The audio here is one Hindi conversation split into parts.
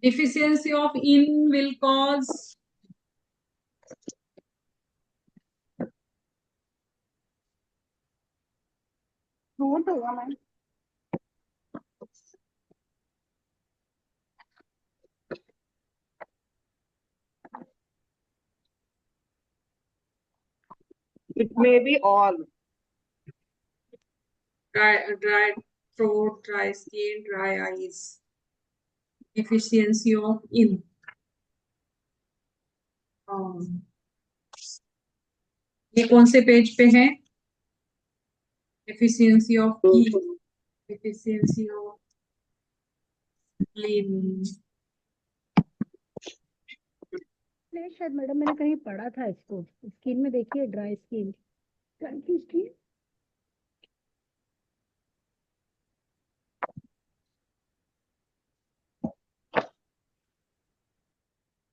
Deficiency of in will cause fruit होगा ma'am. It may be all. dry throat, dry skin, dry eyes. Deficiency of in. ये कौन से पेज पे है? Deficiency of E. Deficiency of spleen. शायद मैडम मैंने कहीं पढ़ा था इसको, स्किन में देखिए dry skin, skin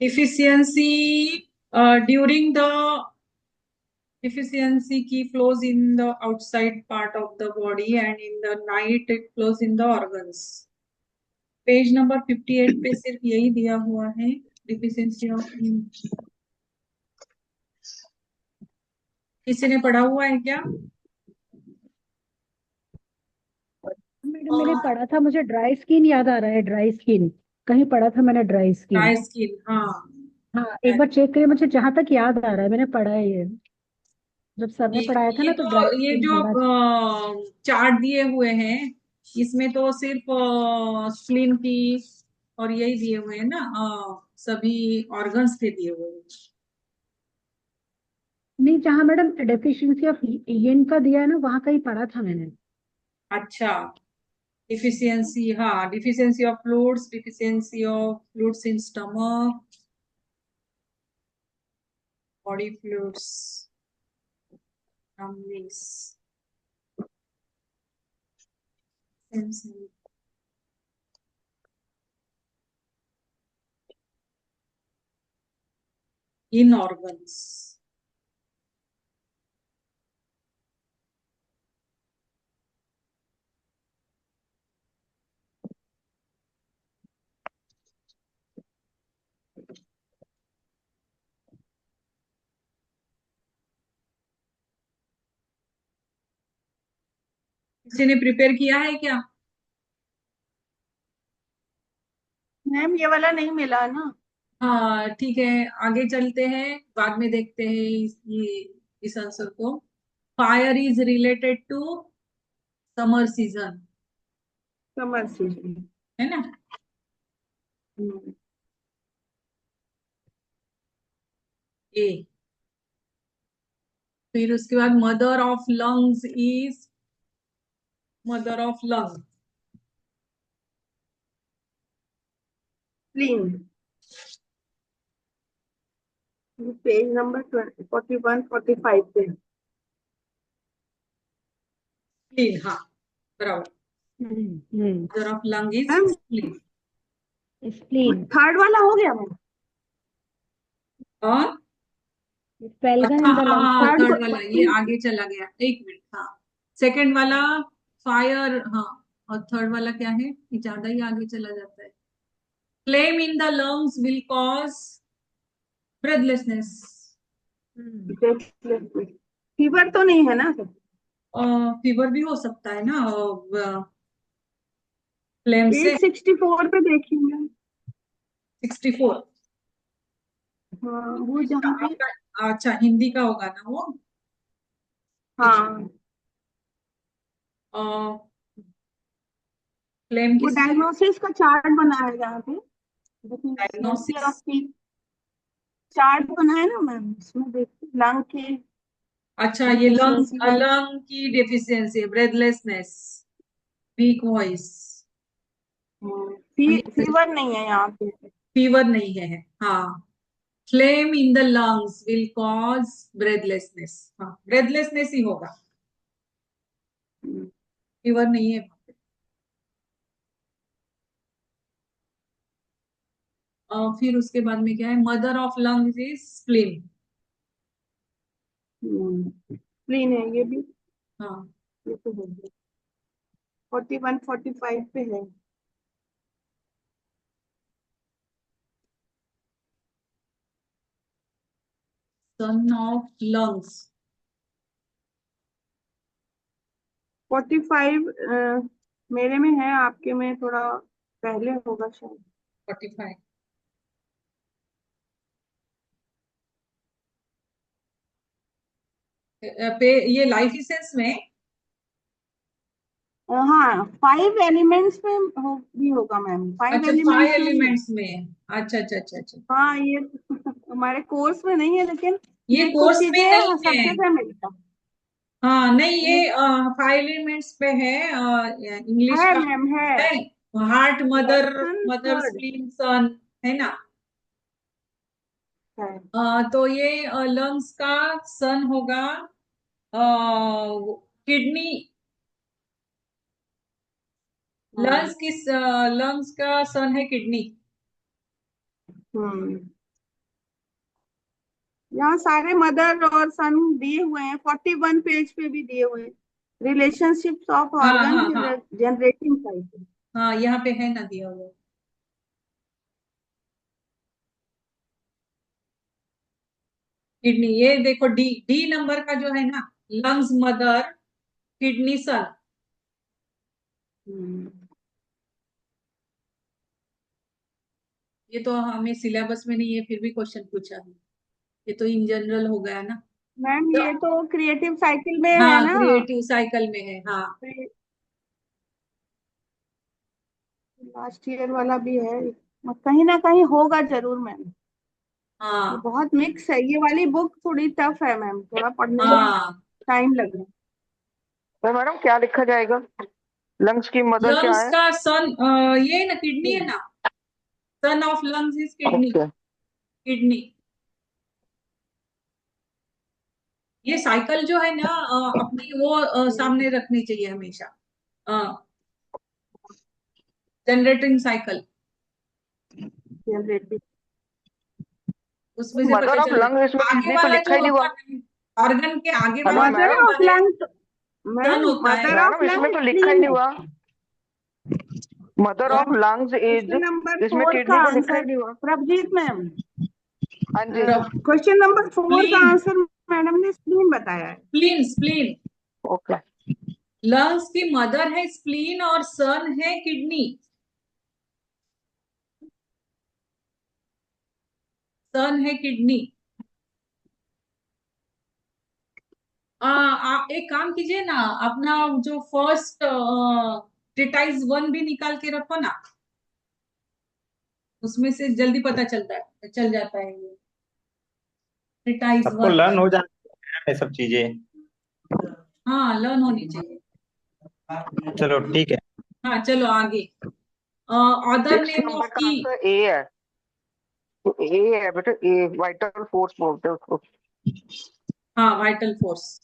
Deficiency during the deficiency key flows in the outside part of the body and in the night it flows in the organs. Page number 58 पे सिर्फ यही दिया हुआ है, डिफिशियंसी ऑफ इन। किसी ने पढ़ा हुआ है क्या? मैडम मैंने पढ़ा था, मुझे ड्राई स्किन याद आ रहा है, ड्राई स्किन कहीं पढ़ा था मैंने, ड्राई स्किन। ड्राई स्किन, हाँ। हाँ एक बार चेक करिए, मुझे जहां तक याद आ रहा है मैंने पढ़ा है ये, जब सर ने पढ़ाया था ये ना तो ड्राई तो ये स्किन जो पढ़ा। चार्ट दिए हुए हैं इसमें तो सिर्फ स्प्लीन की और यही दिए हुए हैं ना, सभी ऑर्गन्स के दिए हुए हैं। नहीं, जहाँ मैडम डेफिशिएंसी ऑफ इन का दिया है ना, वहां कहीं पढ़ा था मैंने। अच्छा, डिफिशियंसी, हाँ, deficiency of fluids, deficiency of fluids in stomach, body fluids, numbness, sensory. In organs. किसी ने प्रिपेयर किया है क्या? मैम ये वाला नहीं मिला ना। हाँ ठीक है, आगे चलते हैं, बाद में देखते हैं इस आंसर को। Fire is related to summer season, समझ सीजन। है ना? ए। फिर उसके बाद mother of lungs is, mother of lung, spleen. Page number 41 45 पे। स्प्लीन, हाँ बराबर। Mother of lung is ma'am spleen. Spleen. Third वाला हो गया मैम। और फेल्गन हाँ इन द हाँ लंग्स। हाँ, थर्ड वाला ये थर्ड आगे चला गया, एक मिनट। हाँ, सेकंड वाला फायर, हाँ, और थर्ड वाला क्या है, ये ज्यादा ही आगे चला जाता है। Flame in the lungs will cause breathlessness. Fever तो नहीं है ना सर? फीवर भी हो सकता है ना फ्लेम से। 864 पे देखिए मैम। 64। हाँ वो जहाँ पे। आपका अच्छा हिंदी का होगा ना वो। हाँ फ्लेम वो किस, डायग्नोसिस का चार्ट बना है जहाँ पे deficiency diagnosis. of the chart बना है ना मैम, उसमें देखिए लंग के अच्छा, ये लंग, डिफिशियंसी वाले। लंग की deficiency, breathlessness, week voice. Fever नहीं है यहाँ पे। फीवर नहीं है, हाँ। Flame in the lungs will cause breathlessness, हाँ ब्रेथलेसनेस ही होगा, फीवर नहीं है। फिर उसके बाद में क्या है, mother of lungs is spleen. Spleen है ये भी। हाँ, ये तो हो गया 41 45 पे है। सन ऑफ लंग्स 45 मेरे में है, आपके में थोड़ा पहले होगा शायद। 45 पे ये लाइफ इसेंस में। हाँ 5 एलिमेंट्स में भी होगा मैम, 5 अच्छा 5 एलिमेंट्स में भी है। एलिमेंट्स में। अच्छा अच्छा अच्छा अच्छा। हाँ ये हमारे कोर्स में नहीं है, लेकिन ये ये कुछ कोर्स में चीजें नहीं सब है। जगह मिलता हाँ नहीं, ये ये 5 एलिमेंट्स पे है, इंग्लिश है का मैम, है है। हार्ट, मदर, लक्षण मदर, थर्ड स्प्लीन, सन, है ना। है। तो ये लंग्स का सन होगा किडनी। हम्म लंग्स का सन है किडनी। हम्म यहाँ सारे मदर और सन दिए हुए हैं, 41 पेज पे भी दिए हुए हैं। रिलेशनशिप्स ऑफ हाँ ऑर्गन हाँ हाँ जनरेटिंग साइकिल। हाँ, यहाँ पे है ना दिया हुआ। किडनी, ये देखो डी, डी नंबर का जो है ना, लंग्स, मदर, किडनी, सन। ये तो हमें सिलेबस में नहीं है, फिर भी क्वेश्चन पूछा है। ये तो इन जनरल हो गया ना। मैम तो ये तो क्रिएटिव साइकिल में है हाँ, ना, क्रिएटिव साइकिल में है, हाँ। लास्ट ईयर वाला भी है, कहीं ना कहीं होगा जरूर मैम। ये हाँ बहुत मिक्स है, ये वाली बुक थोड़ी टफ है मैम, थोड़ा पढ़ने में हाँ। टाइम लग रहा है। तो मैडम क्या लिखा जाएगा? लंग्स की मदर क्या लंग्स है? का सन, ये ना किडनी है ना। Son of lungs is kidney. Okay. Kidney. ये साइकिल जो है ना, अपनी वो सामने रखनी चाहिए हमेशा। जनरेटिंग साइकिल, जनरेटिव उसमें से पता मदर ऑफ चल लंग्स इसमें जाता है। आगे किडनी तो वाला लिखा जो ही नहीं होता हुआ। है, ऑर्गन के आगे हेलो वाला जो मदर मैम। ऑफ होता है, लंग, सन मैम होता है। मदर ऑफ मैडम इसमें लंग तो लिखा ही स्प्लीन नहीं है। हुआ। मदर कौन? Of lungs is, question number इसमें 4 का किडनी तो लिखा ही आंसर नहीं हुआ। प्रभजीत मैम, हाँ जी। क्वेश्चन नंबर 4 का स्प्लीन। आंसर मैडम ने स्प्लीन बताया है। Spleen, spleen. ओके। लंग्स की मदर है स्प्लीन और सन है किडनी। सन है किडनी। आप एक काम कीजिए ना, अपना जो फर्स्ट ट्रीटाइज 1 भी निकाल के रखो ना, उसमें से जल्दी पता चलता है, चल जाता है ये। ट्रीटाइज सबको 1। लर्न हो जाना है ये सब चीजें। हाँ, लर्न होनी चाहिए। चलो ठीक है। हाँ चलो आगे। अदर 6 नेम ऑफ नंबर का की। आंसर ए है। तो ए है बेटा, ए वाइटल फोर्स बोलते हैं उसको। हाँ, वाइटल फोर्स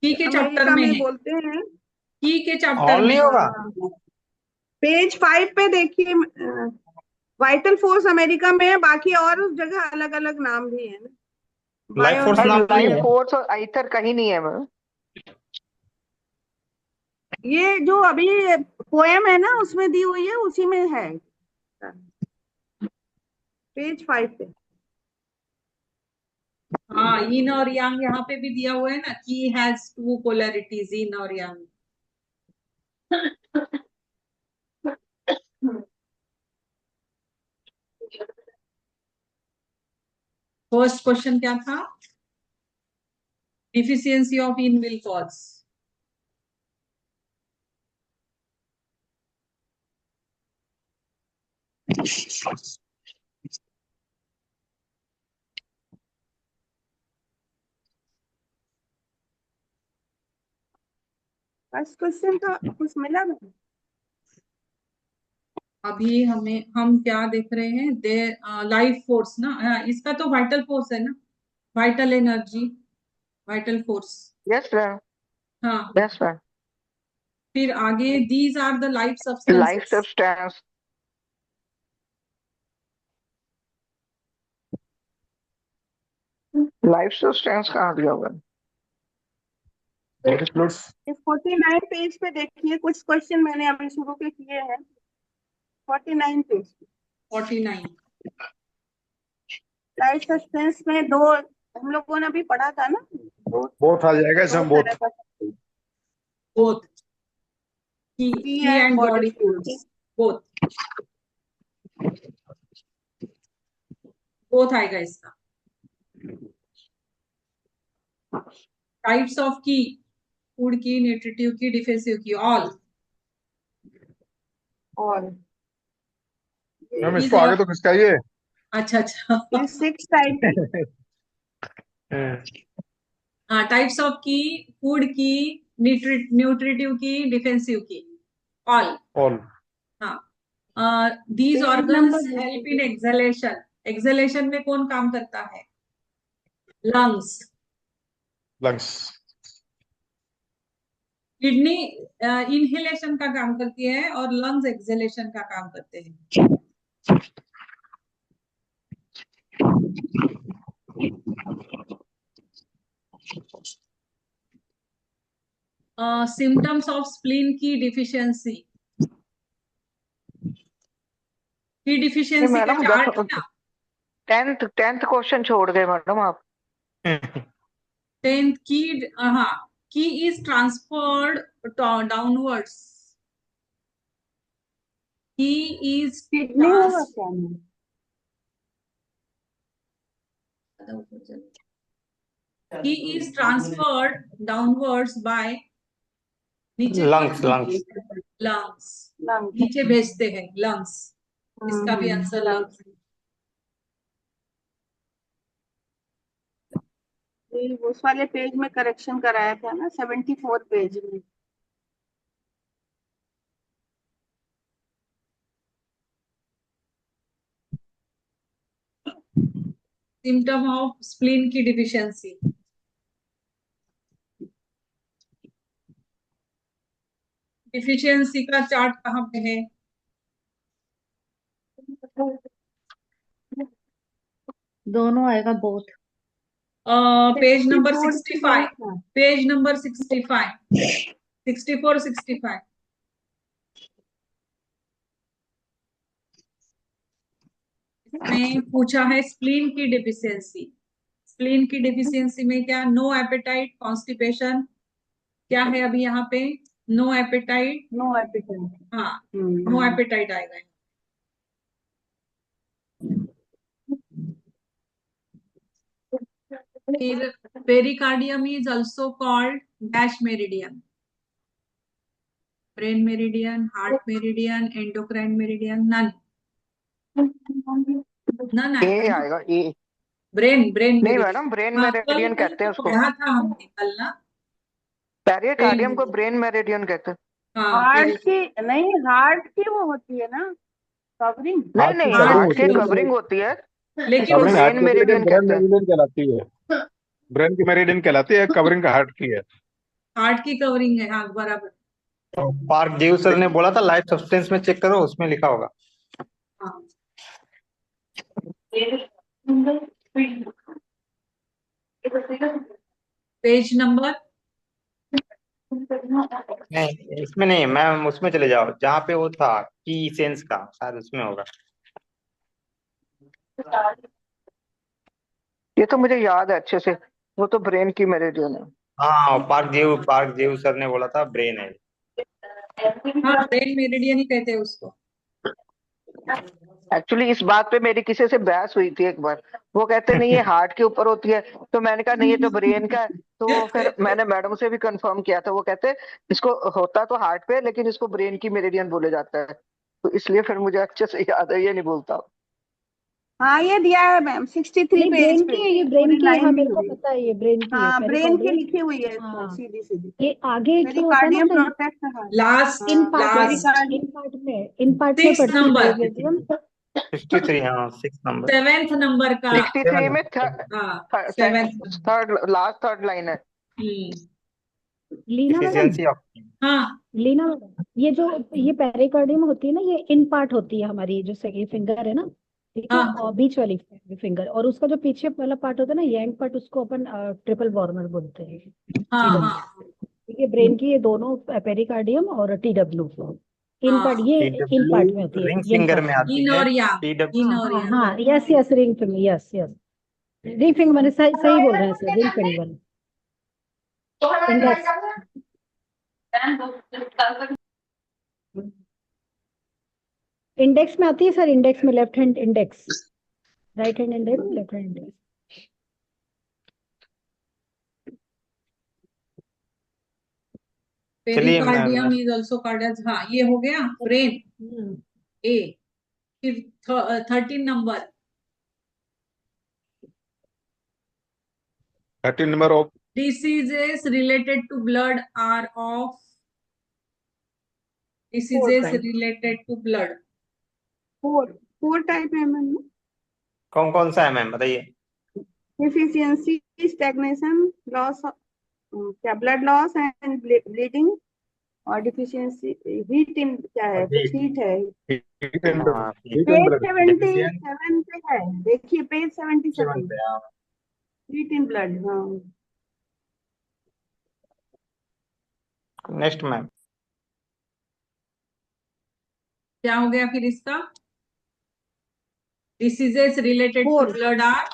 की के चैप्टर अमेरिका में में है। बोलते हैं। की के चैप्टर ऑल में नहीं है। होगा। पेज 5 पे देखिए, वाइटल फोर्स अमेरिका में है, बाकी और उस जगह अलग अलग नाम भी है ना, लाइफ फोर्स बायोनेट। नाम नहीं लाइफ है। फोर्स और आइथर कहीं नहीं है मैम। ये जो अभी पोएम है ना उसमें दी हुई है, उसी में है, पेज 5 पे। हाँ, इन और यांग यहाँ पे भी दिया हुआ है ना, की हैज 2 पोलैरिटीज, इन और यांग। फर्स्ट क्वेश्चन क्या था? Deficiency of in will cause. First question तो कुछ मिला नहीं। अभी हम क्या देख रहे हैं, दे लाइफ फोर्स ना, इसका तो वाइटल फोर्स है ना, vital energy, vital force. Yes ma'am. हाँ, यस मैम। फिर आगे these are the life life substances. Substance. Life substance कहाँ दिया हुआ है? ये 49 पेज पे देखिए, कुछ क्वेश्चन मैंने अभी शुरू के किए हैं, 49 पेज पे। 49। लाइफ सस्पेंस में दो हम लोगों ने अभी पढ़ा था ना, बोथ आ जाएगा इसमें, दो बोथ। तरह का both key key key and and body body fluids both both आएगा इसका। टाइप्स ऑफ की, फूड की, न्यूट्रिटिव की, डिफेंसिव की, ऑल। और मैम इसको आगे तो खिसकाइए। अच्छा अच्छा ये 6 टाइप हाँ, टाइप्स ऑफ की, फूड की, न्यूट्रिटिव की, डिफेंसिव की, ऑल। ऑल। हाँ, these Page organs number help in acceleration. Acceleration में कौन काम करता है? लंग्स। लंग्स। किडनी इनहेलेशन का काम करती है और लंग्स एक्सलेशन का काम करते हैं। सिम्टम्स ऑफ स्प्लीन की डिफिशियंसी। की डिफिशियंसी का मैडम चार्ट क्या? 10th क्वेश्चन छोड़ गए मैडम आप। 10th की, हाँ, की इज ट्रांसफर्ड डाउनवर्ड्स। की इज किडनी होगा क्या? He is transferred downwards by नीचे लंग्स लंग्स लंग्स, लंग नीचे भेजते हैं लंग्स। इसका भी आंसर लंग्स। उस वाले पेज में करेक्शन कराया था ना, 74 पेज में। सिम्टम ऑफ स्प्लीन की डिफिशियंसी। डिफिशियंसी का चार्ट कहाँ पे है? दोनों आएगा both. Page number 64 65, page number 65, 64, 65। इसमें पूछा है स्प्लीन की डिफिशियंसी। स्प्लीन की डिफिशियंसी में क्या? No appetite, constipation. क्या है अभी यहाँ पे? No appetite. No appetite. हाँ, नो एपेटाइट आएगा। फिर pericardium is also called dash meridian. Brain meridian, heart meridian, endocrine meridian, none none A आएगा। आएगा ए। ब्रेन ब्रेन नहीं मेरिडियन। मैडम, ब्रेन हाँ, मेरिडियन कल कहते हैं उसको। पढ़ा था हमने कल ना। पेरिकार्डियम को ब्रेन मेरिडियन कहते हैं। हाँ, हार्ट की नहीं, हार्ट की वो होती है ना कवरिंग। नहीं नहीं, covering हार्ट होती की है। कवरिंग होती है, लेकिन इसको कवरिंग हार्ट ब्रेन की मेरिडियन ब्रेन कहते हैं। मेरिडियन कहलाती है। ब्रेन की मेरिडियन कहलाती है, कवरिंग का हार्ट की है। हार्ट की कवरिंग है, हाँ बराबर। तो पार्क जीव सर ने बोला था लाइफ सब्सटेंस में चेक करो, उसमें लिखा होगा। हाँ, पेज नंबर नहीं इसमें नहीं, मैम उसमें चले जाओ जहाँ पे वो था की सेंस का, शायद उसमें होगा। ये तो मुझे याद है अच्छे से, वो तो ब्रेन की मेरिडियन है। हाँ, पार्क जीव सर ने बोला था ब्रेन है। हाँ, ब्रेन मेरिडियन ही कहते हैं उसको। एक्चुअली इस बात पे मेरी किसी से बहस हुई थी एक बार। वो कहते नहीं ये हार्ट के ऊपर होती है, तो मैंने कहा नहीं ये तो ब्रेन का है। तो फिर मैंने मैडम से भी कंफर्म किया था, वो कहते इसको होता तो हार्ट पे, लेकिन इसको ब्रेन की मेरिडियन बोले जाता है। तो इसलिए फिर मुझे अच्छे से याद है, ये नहीं भूलता। हाँ ये दिया है मैम 63 नहीं पेज ब्रेन पे। की है, ये ब्रेन पूरी की है, हाँ लाइन दी मेरे को हुई। पता है ये ब्रेन की है। हाँ ब्रेन की पेरिकार्डियम, लिखी हुई है इसमें हाँ सीधी सीधी। ये आगे जो होता है ना pericardium sir, protect heart. Last in part में लास्ट इन पार्ट में 6 पढ़ती है नंबर, पेरिकार्डियम। 63, हाँ 6 नंबर। 7th नंबर का। 63 में हाँ, 7th। थर्ड लाइन है। Leena madam, deficiency of. हाँ, लीना मैडम, ये पेरिकार्डियम होती है ना, ये इन पार्ट होती है हमारी जो सेकंड फिंगर है ना, ठीक है, हाँ। और बीच वाली फिंगर, और उसका जो पीछे वाला पार्ट होता है ना, यंग पार्ट, उसको अपन ट्रिपल वॉर्मर बोलते हैं। हाँ, TW, हाँ, ठीक है, ब्रेन की ये दोनों पेरिकार्डियम और TW इन पार्ट, हाँ। ये इन पार्ट में होती है, रिंग यंग फिंगर पार्ट में आती इन है। और यांग, TW इन हाँ और हाँ यांग। हाँ, yes yes, ring finger, yes yes. Ring finger मैंने सही सही बोल रहे हैं sir, ring finger. Index. Index में आती है सर, इंडेक्स में left hand index, right hand index, left hand index. चलिए pericardium is also called as, हाँ ये हो गया ब्रेन ए। फिर 13 नंबर 13 नंबर of diseases related to blood are of diseases type. related to blood. Four type है मैम। कौन कौन सा है मैम बताइए? डिफिशियंसी, स्टैग्नेशन, लॉस, क्या ब्लड लॉस एंड ब्लीडिंग, और डिफिशियंसी हीट इन, क्या है कुछ हीट है। हीट एंड हाँ हीट एंड पेज ब्लड। 77 पे है, देखिए पेज 77, हीट इन ब्लड। हाँ नेक्स्ट मैम। क्या हो गया फिर इसका? Diseases related to Four. blood are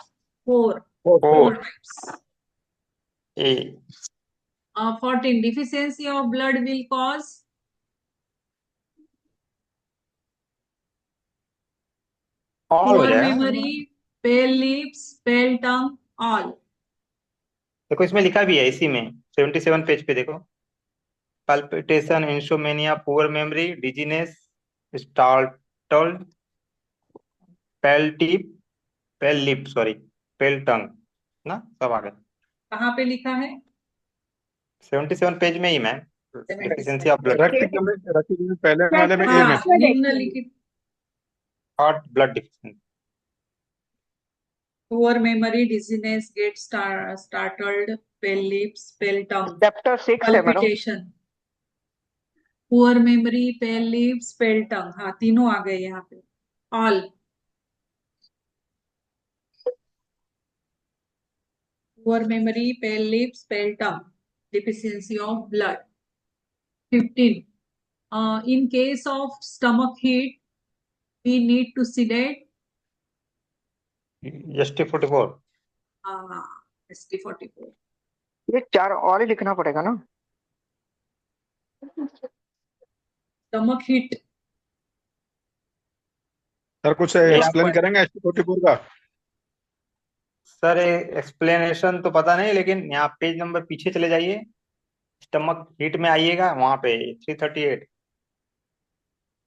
four four types. A 14 deficiency of blood will cause all हो poor जाएगा। memory, pale lips, pale tongue, all. देखो इसमें लिखा भी है इसी में 77 पेज पे देखो, palpitation, insomnia, poor memory, dizziness, startled, pale tip, pale lip, sorry pale tongue ना, सब आ गया। कहाँ पे लिखा है? 77 पेज में ही मैम, डिफिशियंसी ऑफ ब्लड, रक्त में पहले वाले में ए में। हाँ निम्नलिखित hot blood deficiency. poor memory, dizziness, get startled, pale lips, pale tongue, chapter 6 है madam. palpitation. Poor memory, pale lips, pale tongue, हाँ तीनों आ गए यहाँ पे। All. Poor memory, pale lips, pale tongue, deficiency of blood. 15. In case of stomach heat, we need to sedate. ST44 ST44. ये 4 और ही लिखना पड़ेगा ना। Stomach heat. सर कुछ ये एक्सप्लेन आपको करेंगे ST44 का? सर एक्सप्लेनेशन तो पता नहीं, लेकिन यहाँ पेज नंबर पीछे चले जाइए, स्टमक हीट में आइएगा, वहां पे 338।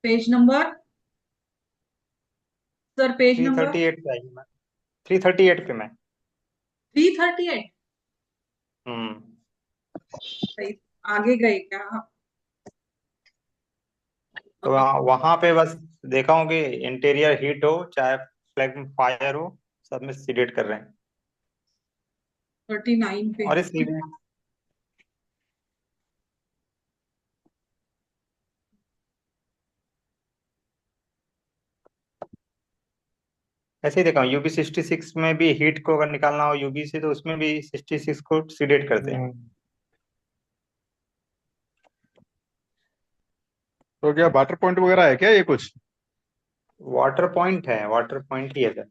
Page number. Sir, page number. 338 पे आइए मैम, 338 पे मैं। 338. सही, आगे गए क्या आप? तो वहां पे बस देखा हूँ कि इंटीरियर हीट हो चाहे फ्लैग फायर हो, सब में सीडेट कर रहे हैं। 39 पे। और इस ऐसे ही देखा हूँ यूबी 66 में भी हीट को अगर निकालना हो यूबी से, तो उसमें भी 66 को सीडेट करते हैं। तो क्या वाटर पॉइंट वगैरह है क्या ये कुछ? वाटर पॉइंट है, वाटर पॉइंट ही है सर,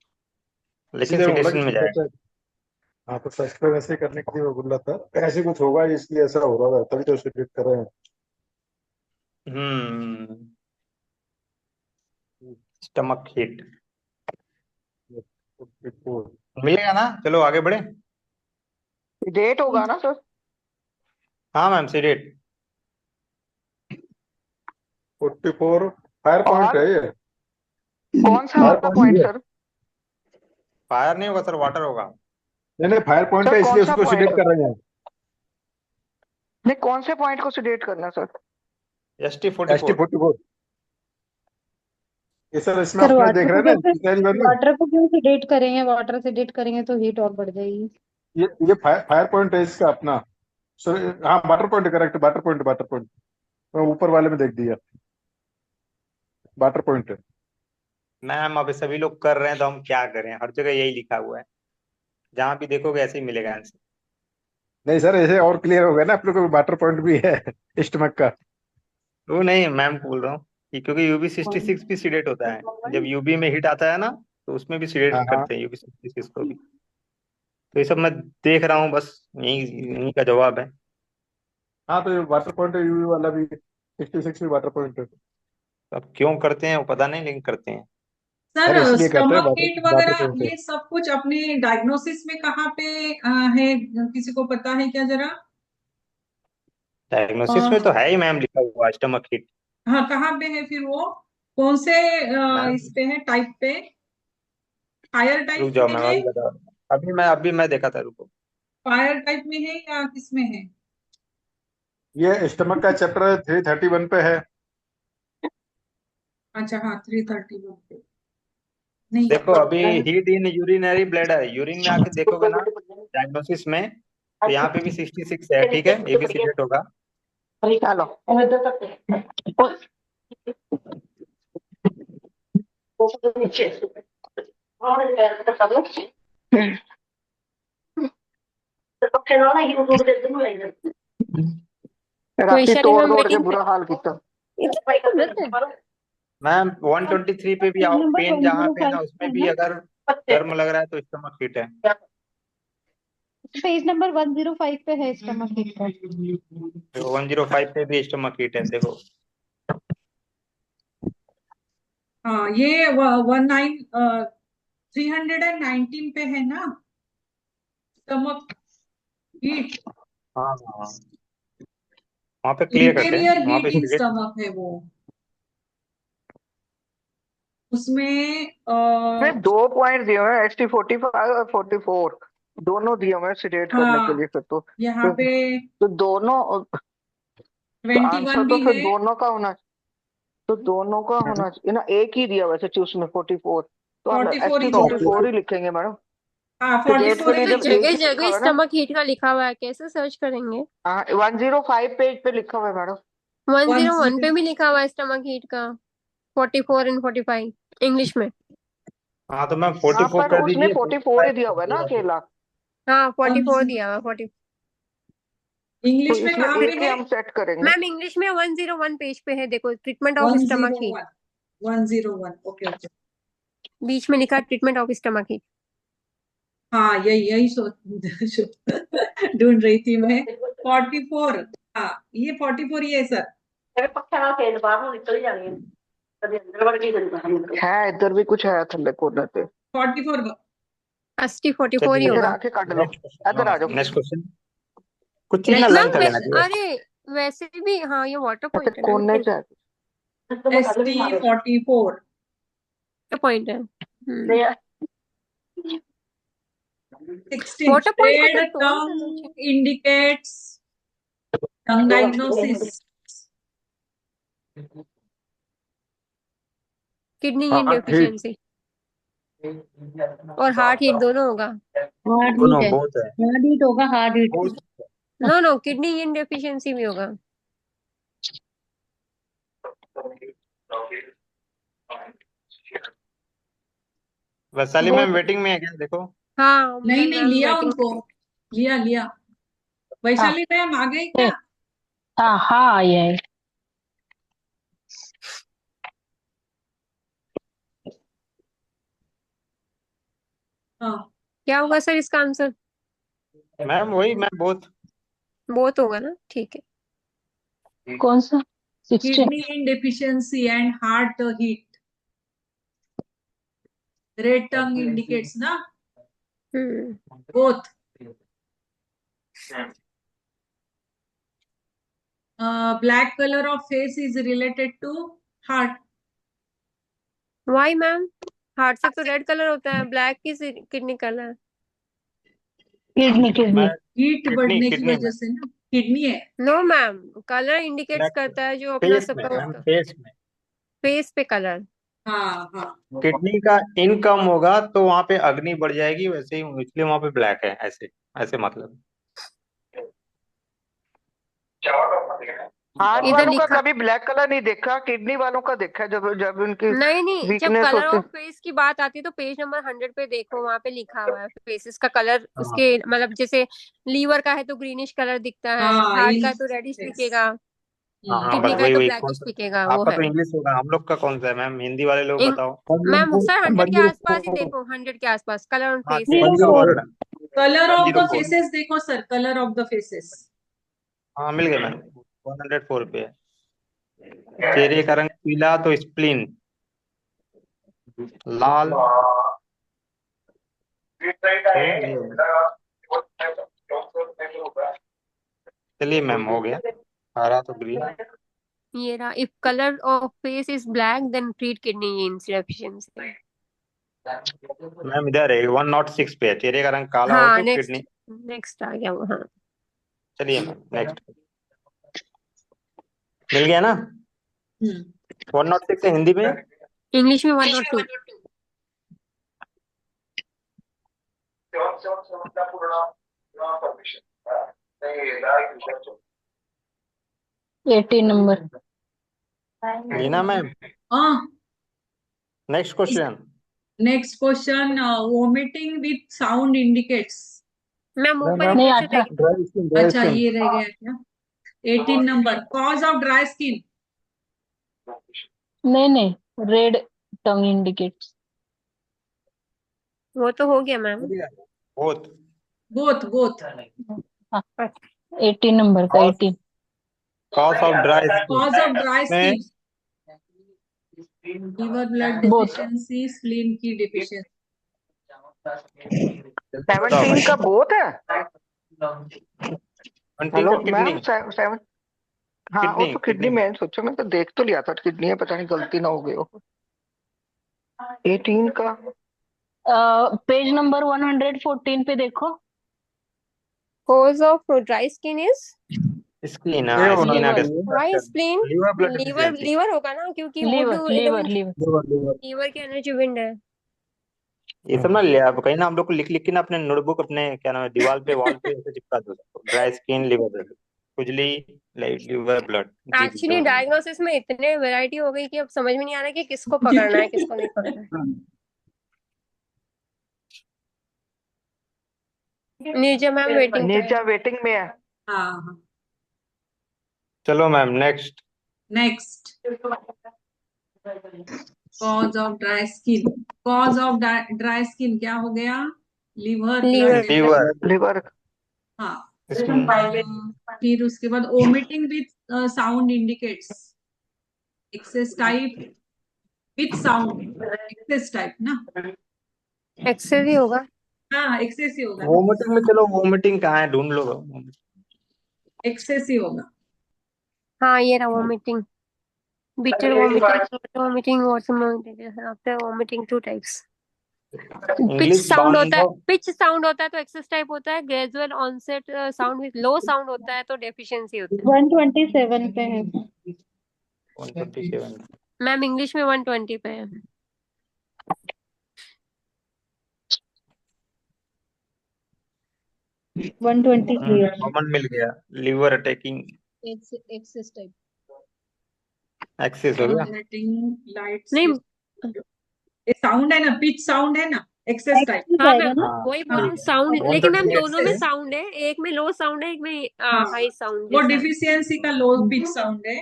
लेकिन इसीलिए मैं बोला सीडेशन कि में जाएगा। हाँ, तो सर्च पे वैसे करने के लिए मैं बोल रहा था, ऐसे कुछ होगा इसलिए ऐसा हो रहा था, तभी तो एडिट कर रहे हैं। स्टमक हीट 44 मिलेगा ना, चलो आगे बढ़े। डेट होगा ना सर? हाँ मैम सीडेट। 44 फायर पॉइंट और है ये। कौन सा फायर वाला पॉइंट पॉइंट है। सर? फायर नहीं होगा सर, वाटर होगा। नहीं फायर पॉइंट सर है, कौन इसलिए सा उसको पॉइंट? सिलेक्ट कर रहे हैं। नहीं, कौन से पॉइंट को सिलेक्ट करना सर? ST44 ST44 ये सर इसमें सर अपना वाटर देख रहे को हैं ना कैसे, डिटेल वैल्यू। वाटर को क्यों सेडेट करेंगे? वाटर सेडेट करेंगे तो हीट और बढ़ जाएगी। ये फायर पॉइंट है इसका अपना। सर हाँ water point correct, water point मैं ऊपर वाले में देख दिया, वाटर पॉइंट है। मैम अब सभी लोग कर रहे हैं तो हम क्या करें, हर जगह यही लिखा हुआ है, जहां भी देखोगे ऐसे ही मिलेगा आंसर। नहीं सर ऐसे और क्लियर हो गया ना, अपने को वाटर पॉइंट भी है स्टमक का। वो नहीं मैम बोल रहा हूँ कि क्योंकि यूबी 66 भी सीडेट होता है, जब यूबी में हीट आता है ना, तो उसमें भी सीडेट हाँ हाँ करते हैं यूबी 66 को भी। तो ये सब मैं देख रहा हूँ, बस यही यही का जवाब है। हाँ तो ये वाटर पॉइंट यूवी वाला भी 66 भी वाटर पॉइंट है। अब क्यों करते हैं वो पता नहीं, लेकिन करते हैं। सर अरे इसलिए कहते हैं स्टमक वाटर हीट वाटर वगैरह पॉइंट है। ये सब कुछ अपने डायग्नोसिस में कहाँ पे है, किसी को पता है क्या जरा? डायग्नोसिस में तो है ही मैम लिखा हुआ स्टमक हीट। हाँ कहाँ पे है फिर वो? कौन से मैम इस पे है, टाइप पे? फायर रुक टाइप जाओ, में मैम है? अभी बता रहा हूँ। अभी मैं देखा था, रुको। फायर टाइप में है या किस में है? ये स्टमक का चैप्टर 331 पे है। अच्छा हाँ 331 पे नहीं। देखो अभी heat in urinary bladder, urine में आके देखोगे ना डायग्नोसिस में, तो यहाँ पे भी 66 है, ठीक है, एबीसी डेट होगा। चलो राती वैशाली तोड़ मैम तोड़ के वेटिंग बुरा हाल किया। मैम 123 पे भी पेज नंबर पेन जहाँ पे है ना 105 उसमें है भी ना? अगर गर्म लग रहा है तो स्टमक हीट है। पेज नंबर 105 पे है स्टमक हीट का। तो 105 पे भी स्टमक हीट है, देखो। हाँ ये 319 पे है ना स्टमक हीट? हाँ हाँ, वहाँ पे क्लियर कट है, इंटीरियर वहाँ पे हीट इन सिगरेट। स्टमक है वो। उसमें मैं 2 पॉइंट दिए हुए हैं, ST45 और 44 दोनों दिए हुए हैं सिलेक्ट करने के हाँ लिए। फिर यहाँ पे तो दोनों, तो 21 आंसर तो भी फिर है। दोनों का होना चाहिए ना। एक ही दिया वैसे चूज में 44, तो हम 44 ST ही तो दिया हुआ 44 है। ही लिखेंगे मैडम। हाँ सिलेक्ट के 44 ही लिए तो जब लिखेंगे। एक जगह ही लिखा जगह हुआ है ना। स्टमक हीट का लिखा हुआ है, कैसे सर्च करेंगे? हाँ 105 पेज पे लिखा हुआ है मैडम। 101 10 पे भी लिखा हुआ है स्टमक हीट का, 44 एंड 45 इंग्लिश में। हाँ तो मैम हाँ 44 पर कर उसमें दीजिए, 44 ही 45 दिया कर हुआ है ना दीजिएगा। अकेला। हाँ 44 10 दिया हुआ है 40। तो इंग्लिश में इसमें कहाँ पे एक ही है? हम सेट करेंगे। मैम इंग्लिश में 101 पेज पे है, देखो, treatment of stomach heat. 101 101 okay okay. बीच में लिखा ट्रीटमेंट ऑफ स्टमक हीट। हाँ यही यही ढूंढ रही थी मैं। 44, हाँ ये 44 ही है सर। है इधर भी कुछ है थल्ले कोने पे। 44 अस्टी 44 ही चलिए इधर होगा। आके काट लो। नेक्स्ट क्वेश्चन, इधर आ जाओ। Next question. कुछ चीज ना नेक्स्ट लाइन मैम का लेना चाहिए। अरे वैसे भी हाँ, ये वाटर ऐसे पॉइंट है ना, कोने लेकिन से है। ST44 वाटर पॉइंट है। 16 वाटर पॉइंट को तो red तोड़ देना tongue चाहिए। indicates tongue diagnosis। किडनी इन हाँ ठीक। डेफिशिएंसी और हार्ट हीट दोनों होगा। हार्ड हीट दोनों है, बहुत है। हार्ड हीट होगा, hard heat. No no, kidney yin deficiency भी होगा। Vaishali ma'am both. वेटिंग में है क्या, देखो। हाँ नहीं नहीं मैम लिया वेटिंग। उनको, लिया लिया। हाँ वैशाली मैम आ गई क्या? हाँ हाँ ये है। हाँ क्या होगा सर इसका आंसर? मैम वही मैम बहुत। बोथ होगा ना, ठीक है। कौन सा? 16। kidney in deficiency and heart heat, red tongue indicates ना hmm. both. Black color of face is related to heart. Why ma'am? Heart से तो रेड कलर होता है, ब्लैक किस किडनी कलर? Kidney kidney. मैं हीट किडनी बढ़ने की किडनी में वजह से ना, किडनी है। No ma'am, colour indicates black करता है जो अपना फेस में, सबका मैम होता है। फेस में। फेस पे कलर। हाँ हाँ किडनी का इनकम होगा तो वहां पे अग्नि बढ़ जाएगी, वैसे ही इसलिए वहां पे ब्लैक है, ऐसे ऐसे मतलब। हार्ट इधर वालों का लिखा कभी ब्लैक कलर नहीं देखा, किडनी वालों का देखा है, जब जब उनकी नहीं नहीं, जब वीकनेस कलर होती। ऑफ फेस की बात आती है तो पेज नंबर 100 पे देखो, वहां पे लिखा हुआ है फेसेस का कलर, हाँ उसके मतलब जैसे लीवर का है तो ग्रीनिश कलर दिखता है, हाँ हार्ट का इन है तो रेडिश yes. दिखेगा, हाँ हाँ, किडनी बस हाँ का है वही तो वही कौन ब्लैकिश सा। दिखेगा, वो आपका है। तो इंग्लिश होगा, हम लोग का कौन सा है मैम, हिंदी वाले लोग इन बताओ। मैम सर 100 के आसपास ही देखो, 100 के आसपास कलर ऑन हाँ फेस है। 24। कलर ऑफ द 104 फेसेस देखो sir, colour of the faces. हाँ मिल गया मैम, 104 पे है। चेहरे का रंग पीला तो स्प्लीन, लाल चलिए मैम हो गया, हरा तो ग्रीन। ये रहा, if color of face is black then treat kidney insufficiency। Ma'am इधर है 106 पे है, चेहरे का रंग काला हो हाँ तो नेक्स्ट, किडनी। नेक्स्ट आ गया वो। हाँ चलिए मैम नेक्स्ट, मिल गया ना। 106 है हिंदी में। इंग्लिश में 102। 18 नंबर। मीना मैम हाँ, next question. Next question, vomiting with sound indicates. Ma'am ऊपर मैम नहीं, नीचे 18। देखिए। ड्राई स्किन, ड्राई अच्छा, स्किन। ये रह गया क्या? 18 number, cause of dry skin. नहीं, रेड टंग इंडिकेट्स। वो तो हो गया मैम। बोथ। बोथ। 18 नंबर का, 18। Cause of dry skin cause of dry में skin, liver blood Both। Deficiency, spleen की डिफिशियंसी। 17 का बोथ है। 20 हेलो का किडनी। मैम, 7। हाँ वो तो किडनी में सोचो, मैं तो देख तो लिया था किडनी है, पता नहीं गलती ना हो गई हो। 18 का पेज नंबर 114 पे देखो। Cause of dry skin is skin, ये होना स्किन अगर चाहिए। Why spleen. Liver blood liver deficiency. Liver होगा ना, क्योंकि वो लीवर तो लीवर लीवर। लीवर के एनर्जी विंड है। ये सब ना लिया आप कहीं ना, हम लोग को लिख लिख के ना अपने नोटबुक, अपने क्या नाम है, दीवार पे, वॉल पे ऐसे चिपका दो। ड्राई स्किन, लीवर ब्लड, खुजली, light liver blood. Actually diagnosis में इतने वैरायटी हो गई कि अब समझ में नहीं आ रहा कि किसको पकड़ना है किसको नहीं पकड़ना है। नीचे मैम वेटिंग पे नीचा है। वेटिंग में है। हाँ, चलो ma'am next. Next, cause of dry skin. Cause of dry skin क्या हो गया? Liver liver. लीवर। लिवर। हाँ, इसमें फिर उसके बाद vomiting with sound indicates, excess type with sound, excess type ना। एक्सेस ही होगा। हाँ, एक्सेस ही होगा ना, वोमिटिंग में, चलो वोमिटिंग कहाँ है ढूंढ लो। एक्सेस ही होगा। हाँ ये रहा, vomiting, bitter vomiting, short vomiting, after vomiting 2 types। Pitch English sound होता है, बाउंड। पिच साउंड होता है तो एक्सेस टाइप होता है। Gradual onset sound with low sound होता है तो डेफिशिएंसी होता है। 127 पे है। 127। मैम इंग्लिश में 120 पे है। वन 123। कॉमन मिल गया, liver attacking excess type. Excess हो गया। वोमिटिंग लाइट्स, नहीं, ये साउंड है ना, पिच साउंड है ना, एक्सेस टाइप। एक्सेस हाँ आएगा मैम ना। हाँ वही बोल रही हूँ, हाँ, साउंड। लेकिन मैम 128 दोनों में से साउंड है, एक में लो साउंड है, एक में हाँ, हाई साउंड वो जैसा है। डिफिशियंसी का लो पिच साउंड है,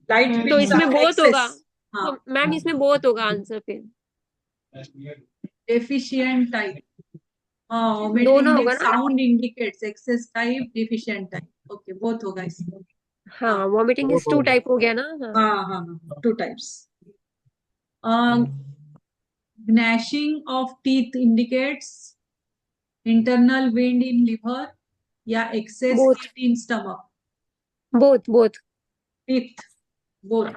लाइट तो पिच इसमें साउंड बोथ होगा। एक्सेस। हाँ, तो मैम इसमें बोथ होगा आंसर फिर। डेफिशिएंट टाइप, हाँ, दोनों ओमिटिंग होगा विथ ना। Sound indicates, excess type, deficient type. Okay, both होगा इसमें। हाँ हाँ, वॉमिटिंग इज 2 टाइप हो गया ना। हाँ हाँ, हाँ, 2 types. gnashing of teeth indicates internal wind in liver या excess both heat in stomach। Both teeth, both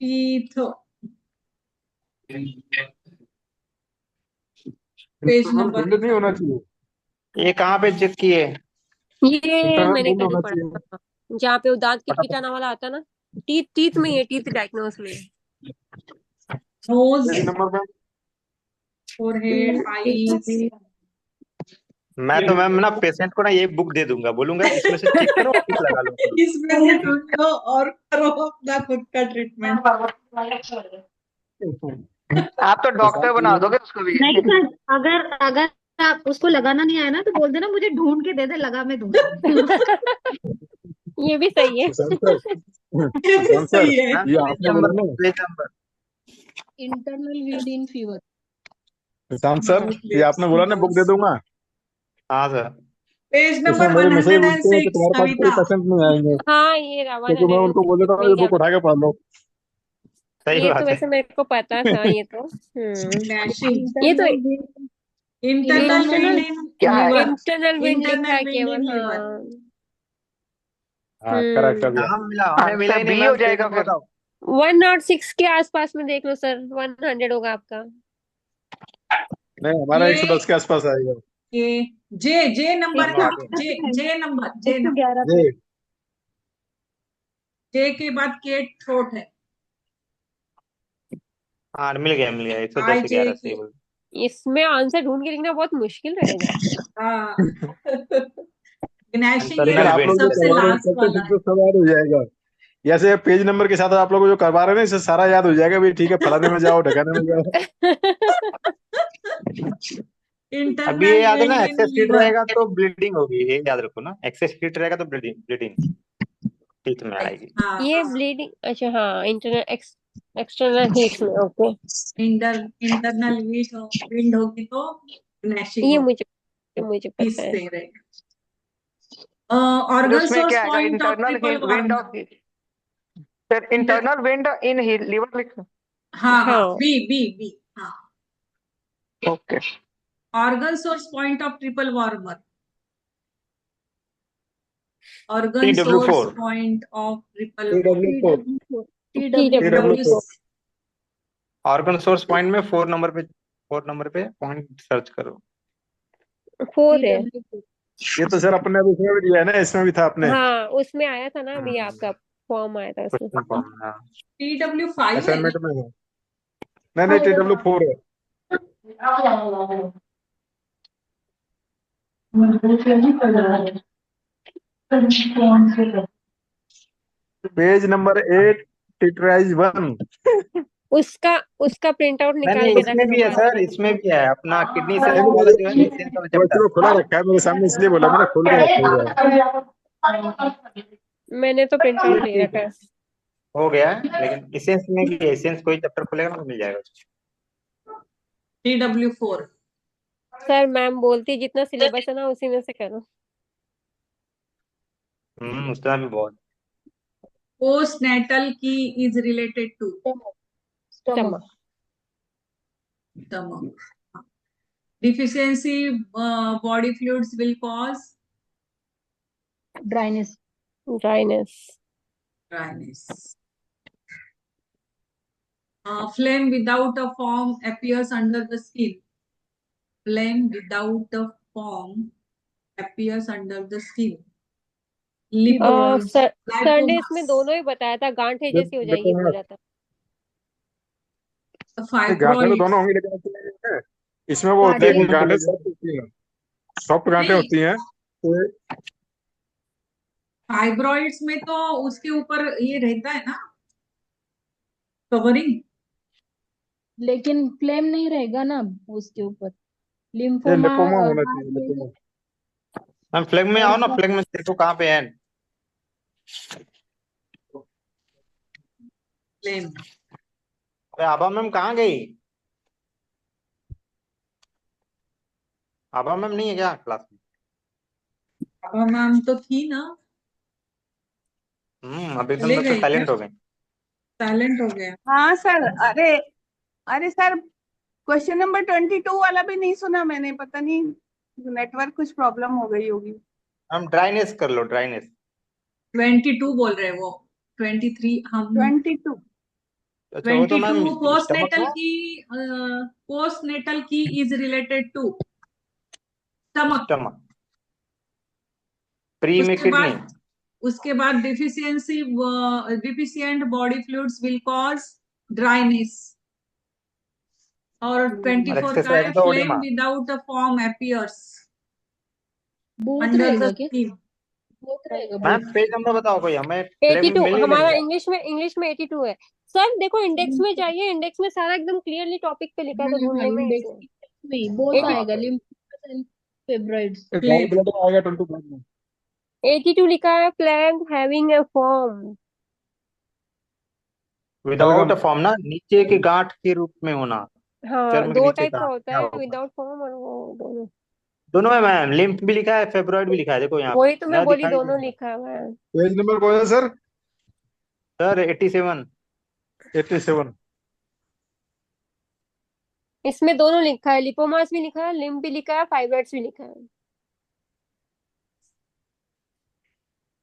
teeth। Page internal number wind नहीं होना चाहिए, ये कहाँ पे चेक किए? ये इंटरनल मैंने विंड कहीं होना पढ़ा चाहिए। था, जहाँ पे वो दांत किटकिटाना वाला आता ना। टीथ टीथ में ही है, टीथ डायग्नोस में है। nose, पेज नंबर में forehead, eyes। मैं तो मैम ना पेशेंट को ना ये बुक दे दूंगा, बोलूंगा इसमें से चेक करो, टिक लगा लो। इसमें से ढूंढ लो और करो अपना खुद का ट्रीटमेंट। आप तो डॉक्टर बना दोगे उसको भी। नहीं सर, अगर अगर आप उसको लगाना नहीं आया ना तो बोल देना मुझे ढूंढ के दे दे, लगा मैं दूंगा। ये भी सही है। ये भी सही है। ये आपने बोला ना, पेज नंबर। इंटरनल वीड इन फीवर। निशांत सर, ये आपने बोला ना बुक दे दूंगा, हाँ सर, पेज इसमें नंबर मुझे मैसेज पूछते हैं कि 106 तुम्हारे पास कोई कविता। पेशेंट नहीं आएंगे, हाँ ये रहा क्योंकि मैं उनको बोल 106 देता हूँ मिल ये गया। बुक उठा के पढ़ लो। सही ये तो बात है। वैसे मेरे को पता था ये तो। क्रैशिंग, ये तो इंटरनल इंटरनल विंड इन क्या है? लिवर, इंटरनल विंड लिखा इंटरनल है विंड केवल। In liver. हाँ। हाँ करेक्ट है भैया। कहाँ मिला, हमें मिला ही आंसर नहीं बी मैम, हो पेज जाएगा नंबर फिर। बताओ। 106 के आसपास में देख लो सर, 100 होगा आपका। नहीं, हमारा ये 110 के आसपास आएगा। ये जे नंबर चलो का, आगे। जे नंबर, जे 111 जी, पे। जे के बाद के थ्रोट है। हाँ मिल गया, 110 आई जे 11 सही के, बोल। इसमें आंसर ढूंढ के लिखना बहुत मुश्किल रहेगा। हाँ। ग्नैशिंग लेकिन इंटरनल आप ये लोग विंड। जो सबसे करवा रहे हैं लास्ट करते वाला है। करते सब याद हो जाएगा। जैसे पेज नंबर के साथ आप लोग जो करवा रहे हैं ना, इससे सारा याद हो जाएगा भाई, ठीक है फलाने में जाओ ढकाने में जाओ। अभी ये इंटरनल याद है ना, wind in excess heat liver. रहेगा तो ब्लीडिंग होगी, ये याद रखो ना, एक्सेस हीट रहेगा तो ब्लीडिंग ब्लीडिंग टीथ में आएगी। हाँ ये ब्लीडिंग, अच्छा हाँ, एक्सटर्नल हीट में, ओके। इंटरनल विंड होगी तो ग्नैशिंग ये होगी, मुझे इस पता है। से रहेगा। फिर ऑर्गन उसमें सोर्स क्या आएगा? Point of internal triple wind warmer. Of, फिर इंटरनल विंड इन लिवर लिखना। हाँ हाँ, हाँ, बी हाँ। Okay. Organ source point of triple warmer, organ source TW4। Point of triple TW4, TW4। Organ source point में 4 नंबर पे पॉइंट सर्च करो। 4 है। ये तो सर अपने अभी इसमें भी दिया है ना, इसमें भी था अपने हाँ उसमें आया था ना, अभी आपका फॉर्म आया था उसमें। क्वेश्चन फॉर्म में, हाँ। TW5 है। असाइनमेंट में है। नहीं नहीं, TW4 है। Page number 8, टिट्राइज 1। उसका उसका प्रिंट आउट नहीं निकाल नहीं, के इसमें रख लो भी है बाद सर, में। इसमें भी है अपना किडनी सेल्स नहीं वाला जो है, नहीं, सेल्स वाला वो चैप्टर। एक्चुअली खुला रखा है मेरे सामने, इसलिए बोला मैंने, खोल के रखा हुआ है। मैंने तो प्रिंट आउट ले रखा है। हो गया है, लेकिन एसेंस में भी है, एसेंस कोई चैप्टर खुलेगा ना तो मिल जाएगा। TW4। सर मैम बोलती जितना सिलेबस है ना उसी में से करो। उसका भी बहुत। Postnatal key is related to stomach. stomach. Deficiency body fluids will cause dryness. Dryness. dryness. Phlegm without a form appears under the skin. Phlegm without a form appears under the skin. Sir ने इसमें Lipomas, दोनों ही बताया था, गांठे जैसी हो जाएगी देखो बोला था। गांठें तो fibroids. दोनों होंगी, लेकिन इसमें वो होती है कि कार्डियक। गांठें सॉफ्ट होती हैं, सॉफ्ट गांठें नहीं, होती हैं तो फाइब्रॉइड्स में तो उसके ऊपर ये रहता है ना, कवरिंग। लेकिन फ्लेम नहीं रहेगा ना उसके ऊपर। ये लिम्फोमा लिपोमा और होना हार्ट चाहिए, में लिपोमा। हम फ्लैग में और आओ ना, फ्लैग में देखो कहाँ पे है। फ्लेम। अरे आभा मैम कहाँ गई? आभा मैम नहीं है क्या क्लास में? मैम तो थी ना, अभी एकदम चले तक तो गई क्या? साइलेंट हो गए। साइलेंट हो गया। हाँ सर, अरे अरे सर, क्वेश्चन नंबर 22 वाला भी नहीं सुना मैंने, पता नहीं नेटवर्क कुछ प्रॉब्लम हो गई होगी। हम ड्राइनेस कर लो, ड्राइनेस। 22 बोल रहे वो, 23 हम। 22। अच्छा वो तो मैम 22 स्टमक में। postnatal key is related to stomach. Stomach. Pre में किडनी। उसके बाद deficient body fluids will cause dryness. और 24 एक्सेस का है रहेगा तो flame oedema. without a form appears booth under the रहेगा क्या? skin. बूथ रहेगा, मैम बूथ। पेज नंबर बताओ कोई, हमें फ्लैग में 82 मिल ही नहीं हमारा रहा। इंग्लिश में 82 है। सर देखो इंडेक्स में जाइए, इंडेक्स में सारा एकदम क्लियरली टॉपिक पे लिखा था, ढूंढने में इंडेक्स इसे। में बहुत हाँ आएगा, तो लिम्फोमा एंड फेब्रॉइड्स। गाल ब्लड में आएगा 22 में। 82 लिखा है, flag having a form. Without a form ना, नीचे के गांठ के रूप में होना। हाँ चर्म के दो नीचे टाइप का कहाँ होता क्या है, होगा? विदाउट फॉर्म और वो दोनों। दोनों है मैम, लिम्फ भी लिखा है, फेब्रॉइड भी लिखा है, देखो यहाँ पे वही तो मैं नया बोली, दिखाई दोनों दे लिखा हुआ है। पेज नंबर कौन है सर? सर 87। 87। इसमें दोनों लिखा है, लिपोमास भी लिखा है, लिम्फ भी लिखा है, फाइब्रॉइड्स भी लिखा है।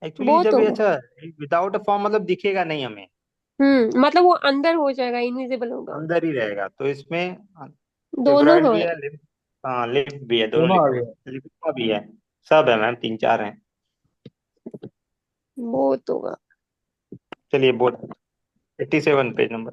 एक्चुअली वो जब तो ये अच्छा विदाउट फॉर्म मतलब दिखेगा नहीं हमें, मतलब वो अंदर हो जाएगा, इनविजिबल होगा। अंदर ही रहेगा, तो इसमें दोनों फेब्रॉइड हो भी रहा है, लिम्फ, हाँ लिम्फ भी है, दोनों दोनों आ लिखा गया। है, लिम्फा भी है, सब है मैम, 3 4 हैं। है, वो तो होगा। चलिए बोल 87 पेज नंबर।